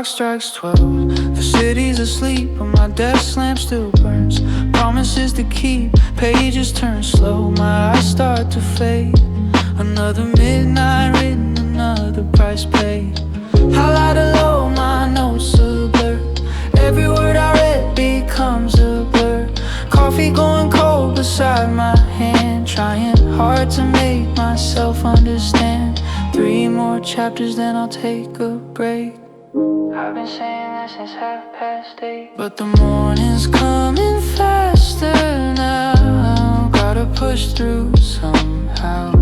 clock strikes 12. The city's asleep, but my desk lamp still burns. Promises to keep, pages turn slow. My eyes start to fade. Another midnight written, another price paid. High to low, my notes a blur. Every word I read becomes a blur. Coffee going cold beside my hand, trying hard to make myself understand. 3 more chapters, then I'll take a break. I've been saying that since 8:30, but the morning's coming faster now. Gotta push through somehow.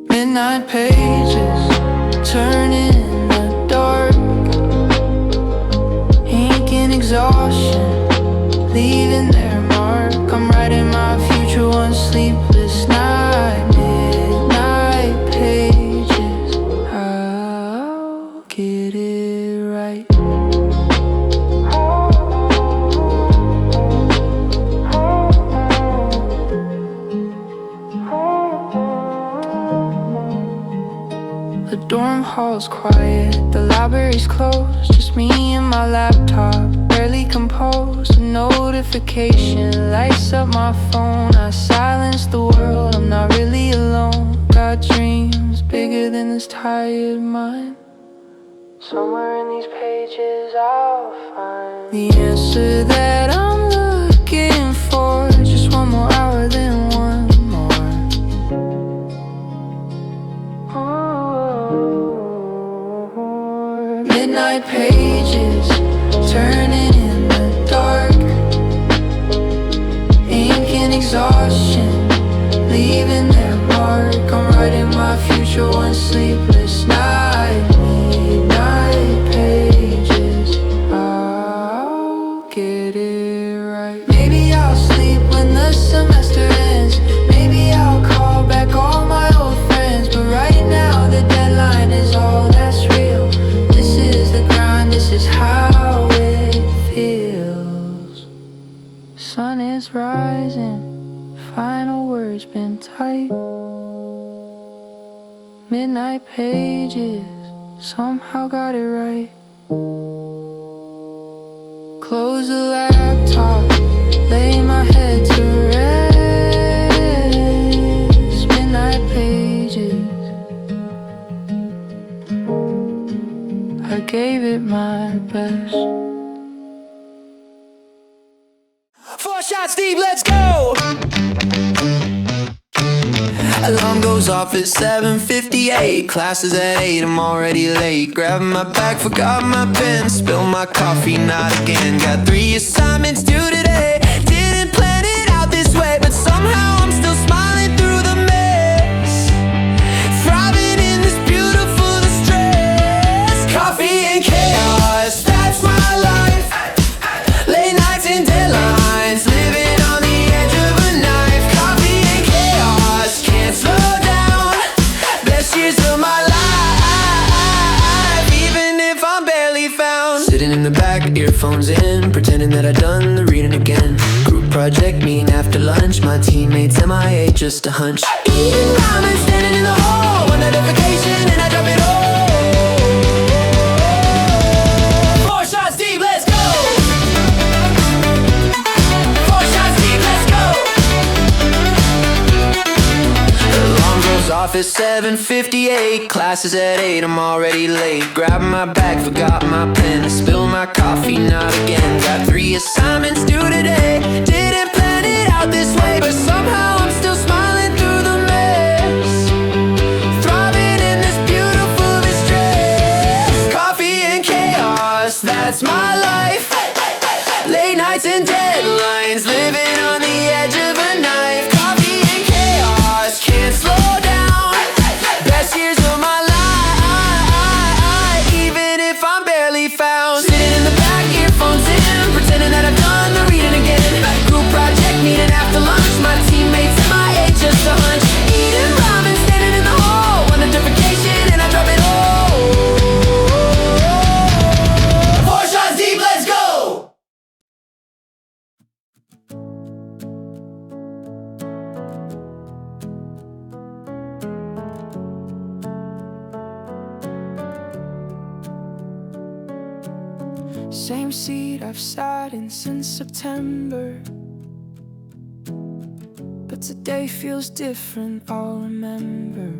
Midnight pages turning in the dark. Ink and exhaustion leaving their mark. I'm writing my future one sleepless night. Midnight pages, I'll get it right. The dorm hall's quiet, the library's closed. Just me and my laptop, barely composed. A notification lights up my phone. I silence the world, I'm not really alone. Got dreams bigger than this tired mind. Somewhere in these pages I'll find the answer that I'm looking for. Just one more hour, then one more. Midnight pages turning in the dark. Ink and exhaustion leaving their mark. I'm writing my future one sleepless night. Midnight pages, I'll get it right. Maybe I'll sleep when the semester ends. Maybe I'll call back all my old friends. But right now the deadline is all that's real. This is the grind, this is how it feels. Sun is rising, final words been tight. Midnight pages, somehow got it right. Close the laptop, lay my head to rest. Midnight pages, I gave it my best. 4 shots deep, let's go! Alarm goes off at 7:58. Classes at 8, I'm already late. Grabbing my bag, forgot my pen. Spilled my coffee, not again. Got 3 assignments due today. Didn't plan it out this way, but somehow I'm still smiling through the mess. Thriving in this beautiful distress. Coffee and chaos, that's my life. Late nights and deadlines, living on the edge of a knife. Coffee and chaos, can't slow down. Best years of my life, even if I'm barely found. Sitting in the back, earphones in, pretending that I've done the reading again. Group project meeting after lunch, my teammates MIA, just a hunch. Eating ramen, standing in the hall, one notification and I drop it all. 4 shots deep, let's go! 4 shots deep, let's go! Alarm goes off at 7:58. Classes at 8, I'm already late. Grabbing my bag, forgot my pen. Spilled my coffee, not again. Got 3 assignments due today. Didn't plan it out this way, but somehow I'm still smiling through the mess. Thriving in this beautiful distress. Coffee and chaos, that's my life. Late nights and deadlines, living on the edge of a knife. Coffee and chaos, can't slow down. Best years of my life, even if I'm barely found. Sitting in the back, earphones in, pretending that I've done the reading again. Group project meeting after lunch, my teammates MIA, just a hunch. Eating ramen, standing in the hall, one notification and I drop it all. 4 shots deep, let's go! Same seat I've sat in since September, but today feels different, I'll remember.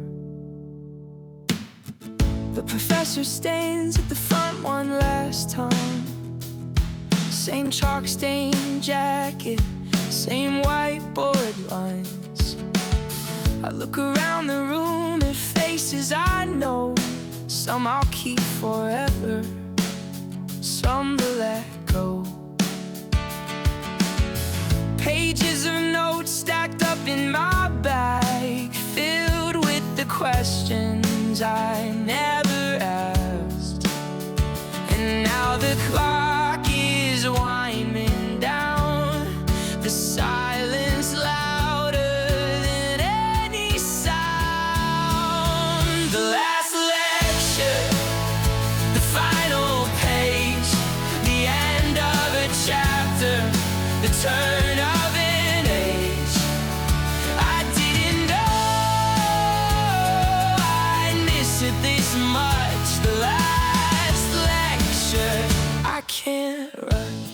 The professor stains at the front one last time. Same chalk stained jacket, same whiteboard lines. I look around the room at faces I know. Some I'll keep forever, some to let go. Pages of notes stacked up in my bag, filled with the questions I never asked. And now the clock is winding down, the silence louder than any sound. The last lecture, the final page, the end of a chapter, the turn of an age. I didn't know I'd miss it this much. The last lecture, I can't rush.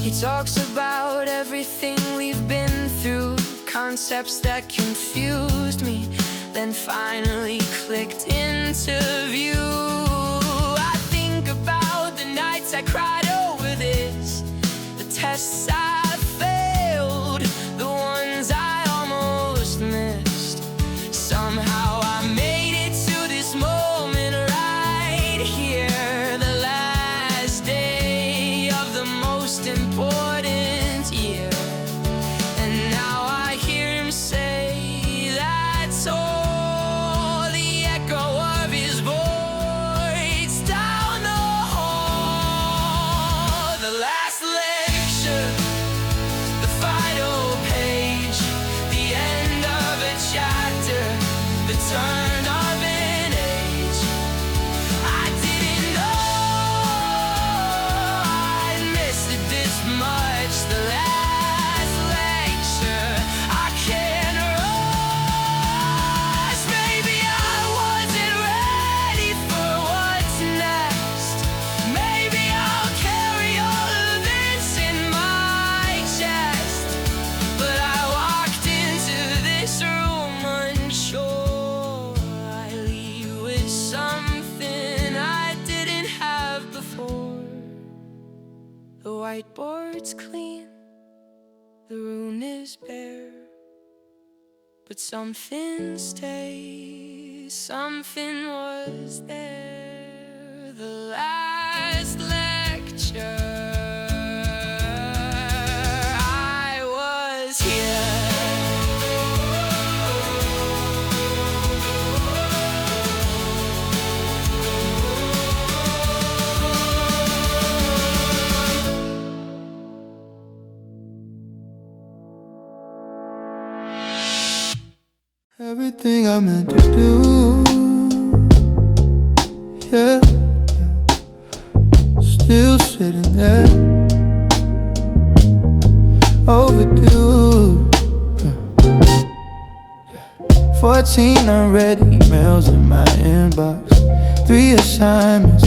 He talks about everything we've been through, concepts that confused me, then finally clicked into view. I think about the nights I cried over this, the tests I failed, the ones I almost missed. Somehow I made it to this moment right here, the last day of the most important year. And now I hear him say that's all, the echo of his voice down the hall. The last lecture, the final page, the end of a chapter, the turn of an age. I didn't know I'd missed it this much. The last lecture, I can't rush. Maybe I wasn't ready for what's next. Maybe I'll carry all of this in my chest. But I walked into this room unsure. I leave with something I didn't have before. The whiteboard's clean, the room is bare, but something stays, something was there. The last lecture, I was here. Everything I meant to do, yeah, still sitting there, overdue. 14 unread emails in my inbox, 3 assignments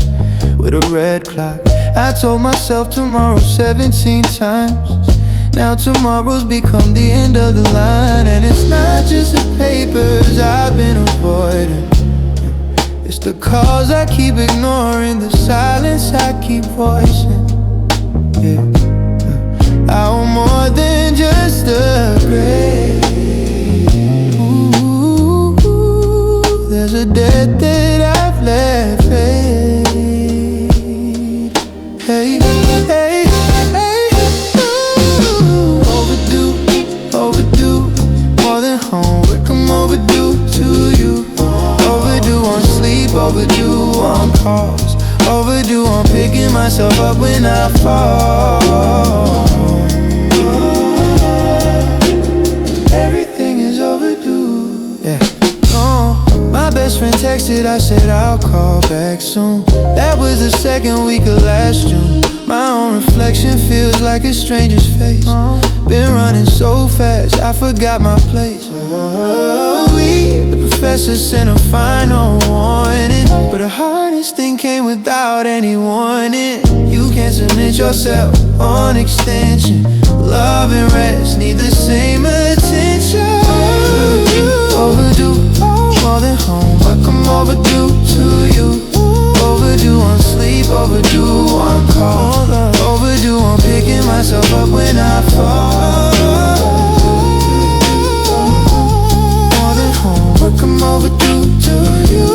with a red clock. I told myself tomorrow 17 times. Now tomorrow's become the end of the line. And it's not just the papers I've been avoiding, it's the calls I keep ignoring, the silence I keep voicing. Yeah, I want more than just a grade. Ooh, there's a debt that I've let fade. Hey, hey, hey, ooh. Overdue, more than homework, I'm overdue to you. Overdue on sleep, overdue on calls, overdue on picking myself up when I fall. Everything is overdue, yeah. My best friend texted, I said I'll call back soon. That was the second week of last June. My own reflection feels like a stranger's face. Been running so fast, I forgot my place. The professor sent a final warning, but the hardest thing came without any warning. You can't submit yourself on extension. Love and rest need the same attention. Overdue, more than home, like I'm overdue to you. Overdue on sleep, overdue on call, overdue on picking myself up when I fall. More than home, like I'm overdue to you.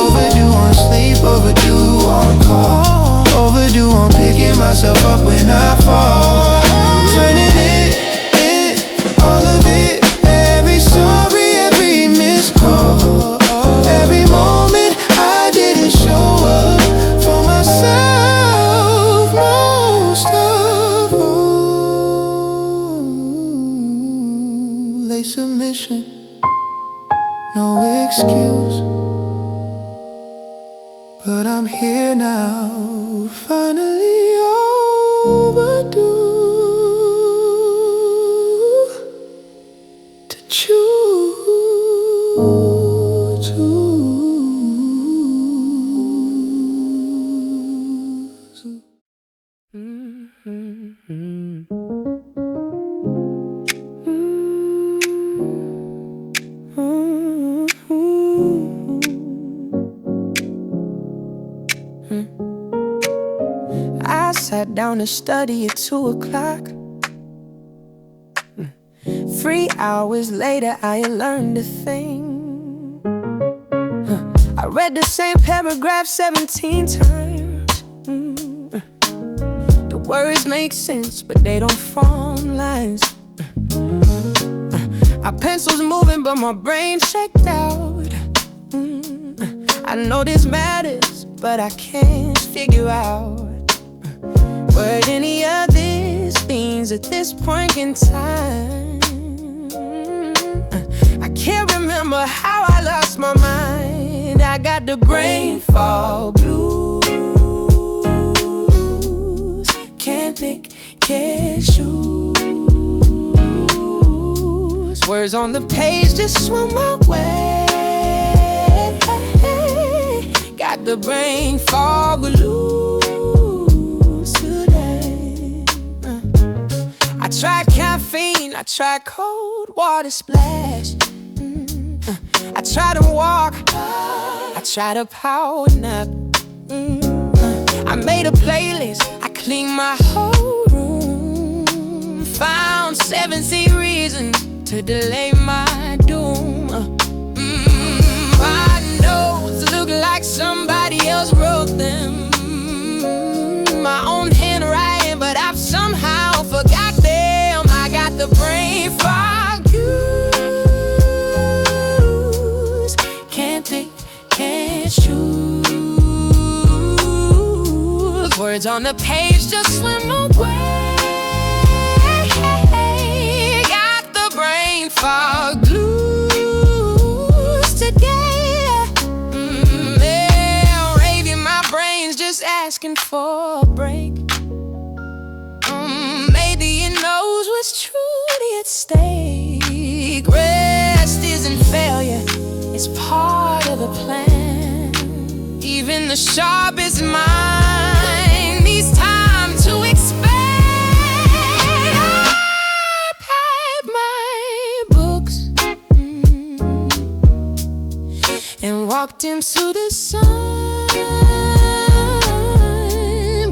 Overdue on sleep, overdue on call, overdue on picking myself up when I fall. Turning it, all of it, every sorry, every missed call, every moment I didn't show up for myself, most of all. Late submission, no excuse, but I'm here now, finally overdue to choose to. I sat down to study at 2 o'clock. 3 hours later I had learned a thing. I read the same paragraph 17 times. The words make sense, but they don't form lines. My pencil's moving, but my brain's checked out. I know this matters, but I can't figure out what any of this means at this point in time. I can't remember how I lost my mind. I got the brain fog blues. Can't think, can't choose. Words on the page just swim my way. Got the brain fog blues today. I tried caffeine, I tried cold water splash. I tried to walk, I tried a power nap. I made a playlist, I cleaned my whole room. Found 70 reasons to delay my doom. My notes look like somebody else wrote them. My own handwriting, but I've somehow forgot them. I got the brain fog blues. Can't think, can't choose. Words on the page just swim away. Got the brain fog blues today. Raving, my brain's just asking for a break. Maybe it knows what's truly at stake. Rest isn't failure, it's part of the plan. Even the sharpest mind needs time to expand. I packed my books and walked into the sun.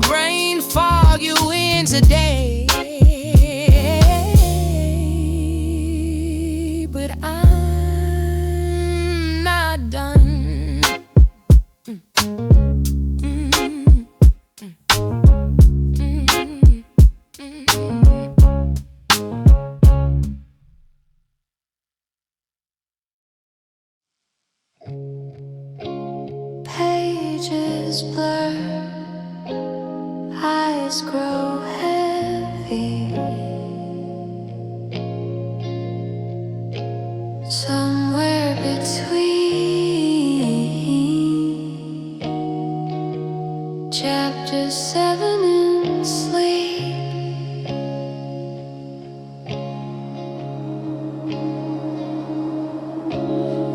Brain fog you in today, but I'm not done. Pages blur, eyes grow heavy. Somewhere between chapter 7 and sleep.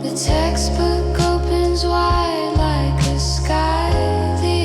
The textbook opens wide like a sky. The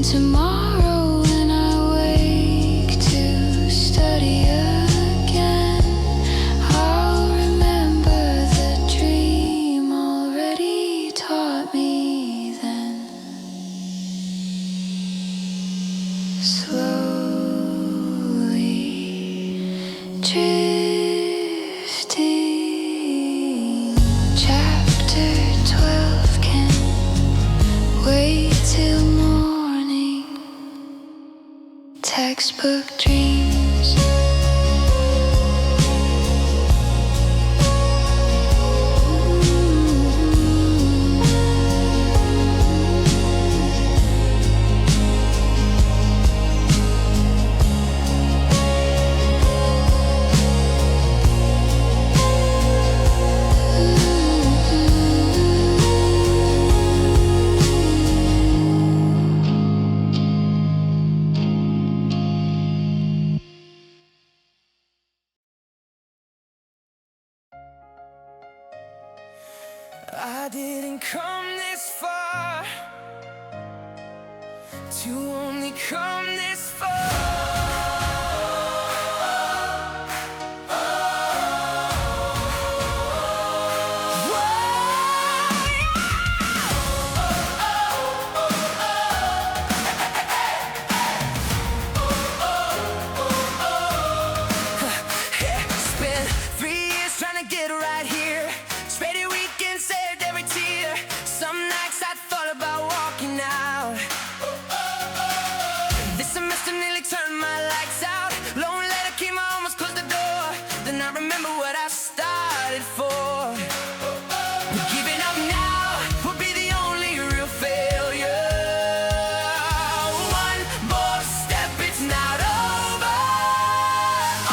Tomorrow when I wake to study again, I'll remember the dream already taught me then. Slowly drifting. Chapter 12 can't wait till morning. Textbook dreams. I didn't come this far to only come this Spent 3 years trying to get right here. Traded weekends, saved every tear. Some nights I thought about walking out. This semester nearly turned my lights out. Lone letter came, I almost closed the door. Then I remember what I started for. Giving up now would be the only real failure. One more step, it's not over.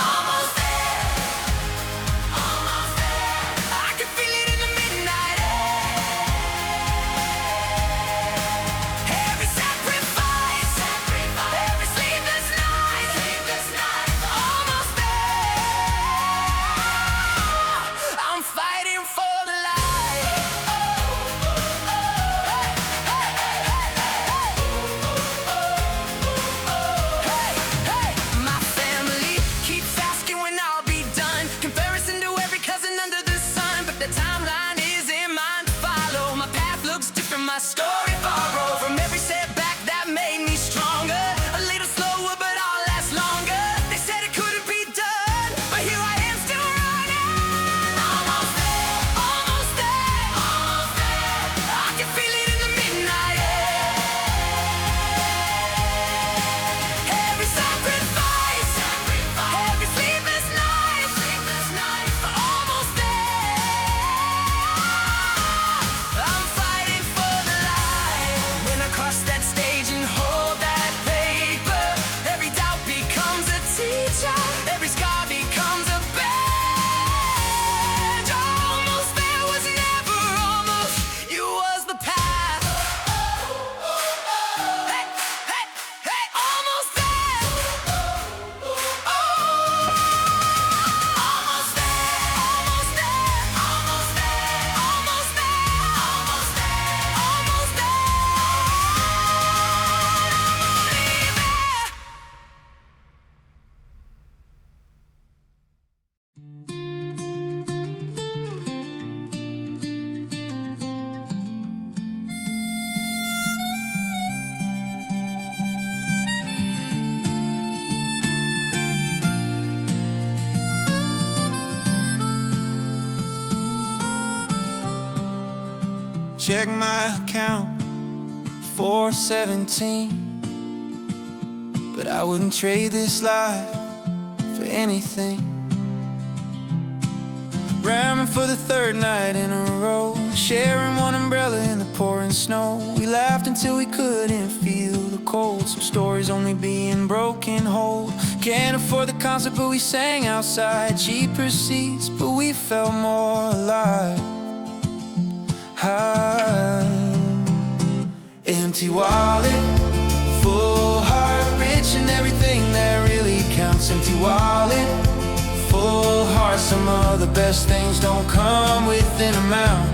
Almost there, almost there. I can feel it in the midnight air. Every sacrifice, every sleepless night, almost there. I'm fighting for the light. My family keeps asking when I'll be done. Comparison to every cousin under the sun, but the timeline isn't mine to follow. My path looks different, my story borrowed from every setback that made me stronger. A little slower, but I'll last longer. They said it couldn't be done, but here I am still running. Almost there, almost there, almost there. I can feel it in the midnight air. Every sacrifice, every sleepless night, almost there. I'm fighting for the light. When I cross that stage and hold that paper, every doubt becomes a teacher, every scar becomes a badge. Almost there was never almost, you was the path. Hey, hey, hey, almost there. Almost there, almost there, almost there, almost there, almost there, almost there. Check my account, 417. But I wouldn't trade this life for anything. Ramming for the third night in a row, sharing one umbrella in the pouring snow. We laughed until we couldn't feel the cold. Some stories only being broken whole. Can't afford the concert, but we sang outside. Cheaper seats, but we felt more alive. Empty wallet, full heart, rich in everything that really counts. Empty wallet, full heart. Some of the best things don't come with an amount.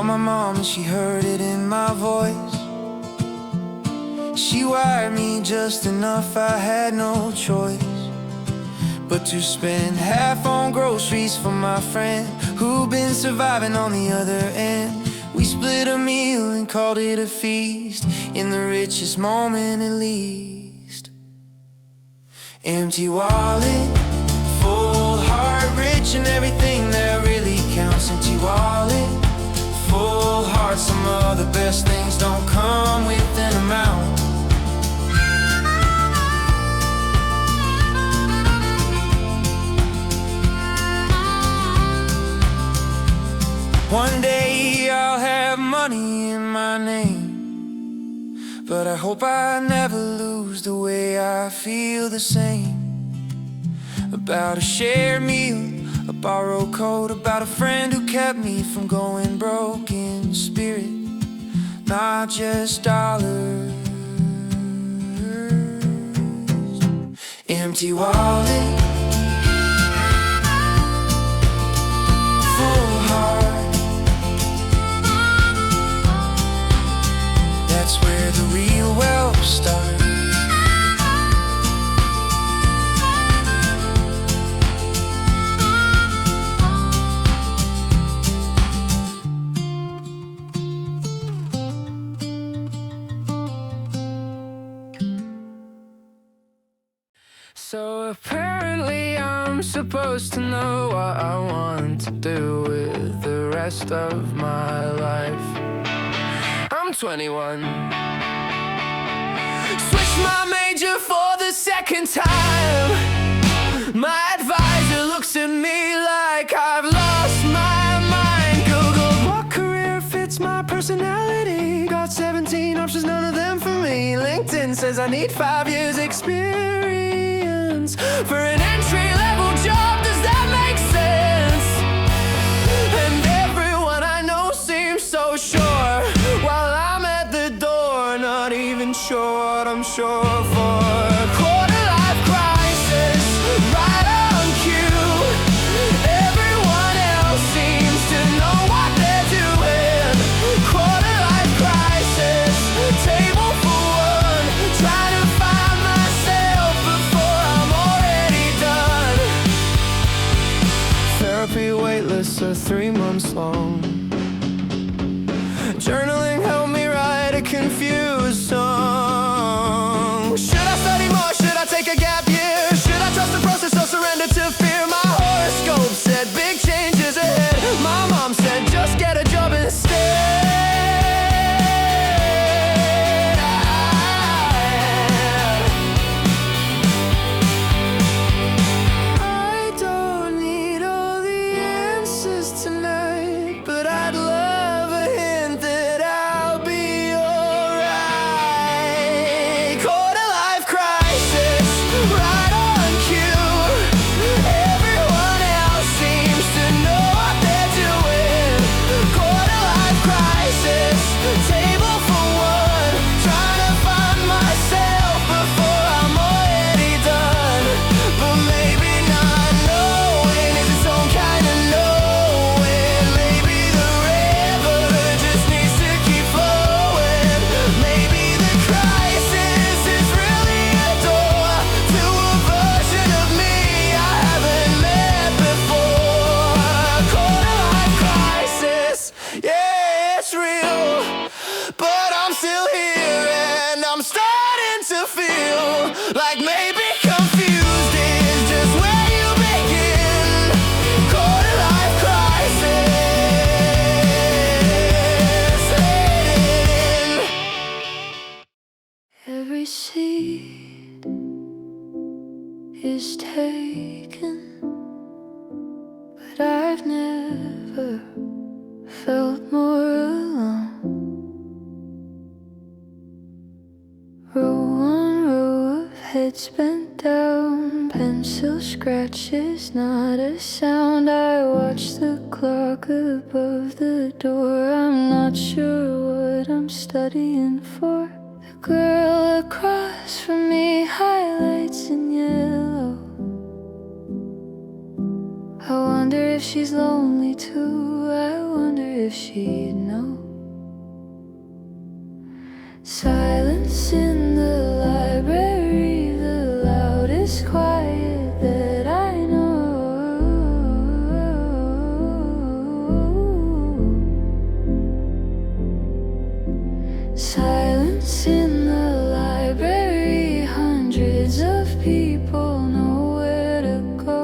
my mom and she heard it in my voice. She wired me just enough, I had no choice but to spend half on groceries for my friend who'd been surviving on the other end. We split a meal and called it a feast, in the richest moment at least. Empty wallet, full heart, rich in everything that really counts. Empty wallet, full heart, some of the best things don't come with an amount. One day I'll have money in my name, but I hope I never lose the way I feel the same about a shared meal, a borrowed coat, about a friend who kept me from going broke in spirit, not just dollars. Empty wallet, full heart, that's where the real wealth starts. So apparently I'm supposed to know what I want to do with the rest of my life. I'm 21. Switched my major for the second time. My advisor looks at me like I've lost my mind. Googled what career fits my personality. Got 17 options, none of them for me. LinkedIn says I need 5 years experience for an entry-level job. Does that make sense? And everyone I know seems so sure, while I'm at the door, not even sure what I'm sure for. Quarter-life crisis, right on cue. Everyone else seems to know what they're doing. Quarter-life crisis, table for one, trying to find myself before I'm already done. Therapy wait lists are 3 months long. Journaling helped me write a confused song. Should I study more? Should I take a gap year? Should I trust the process or surrender to fear? My horoscope said big changes ahead. My mom said just get a job instead. I don't need all the answers tonight, but I'd love a hint that I'll be alright. Quarter-life crisis, right on cue. Everyone else seems to know what they're doing. Quarter-life crisis, table for one, trying to find myself before I'm already done. But maybe not knowing is its own kind of knowing. Maybe the river just needs to keep flowing. Maybe the crisis is really a door to a version of me I haven't met before. Quarter-life crisis, yeah, it's real, but I'm still here and I'm starting to feel like maybe confused is just where you begin. Quarter-life crisis, heading. Every seat is taken, but I've never felt more alone. Row on row of heads bent down, pencil scratches, not a sound. I watch the clock above the door. I'm not sure what I'm studying for. The girl across from me, highlights in yellow. I wonder if she's lonely too. I wonder if she'd know. Silence in the library, the loudest quiet that I know. Silence in the library, hundreds of people nowhere to go.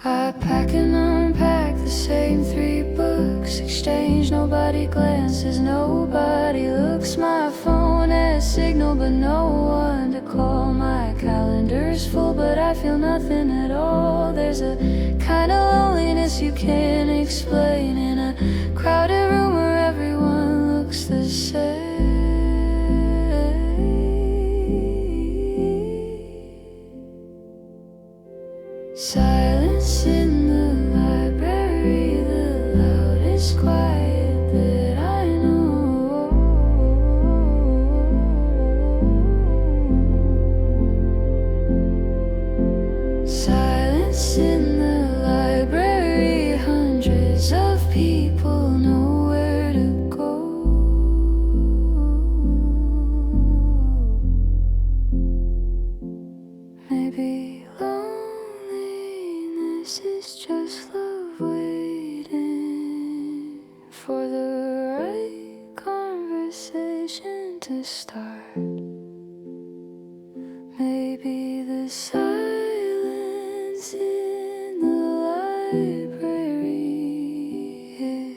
I pack and unpack the same 3 books, exchange, nobody glances, nobody looks. My phone has signal but no one to call. My calendar's full but I feel nothing at all. There's a kind of loneliness you can't explain in a crowded room where everyone looks the same. Silence in the library, the loudest quiet that I know. Silence in the library, hundreds of people nowhere to go. Maybe loneliness is just love waiting for the right conversation to start. Maybe the silence in the library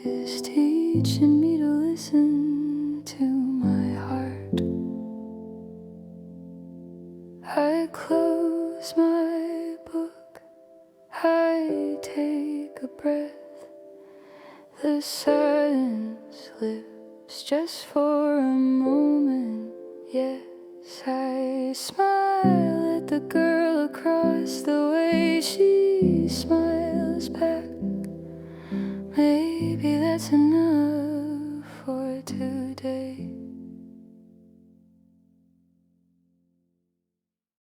is teaching me to listen to my heart. I close my book, I take a breath. The silence lives just for a moment. Yes, I smile at the girl across the way, she smiles back. Maybe that's enough.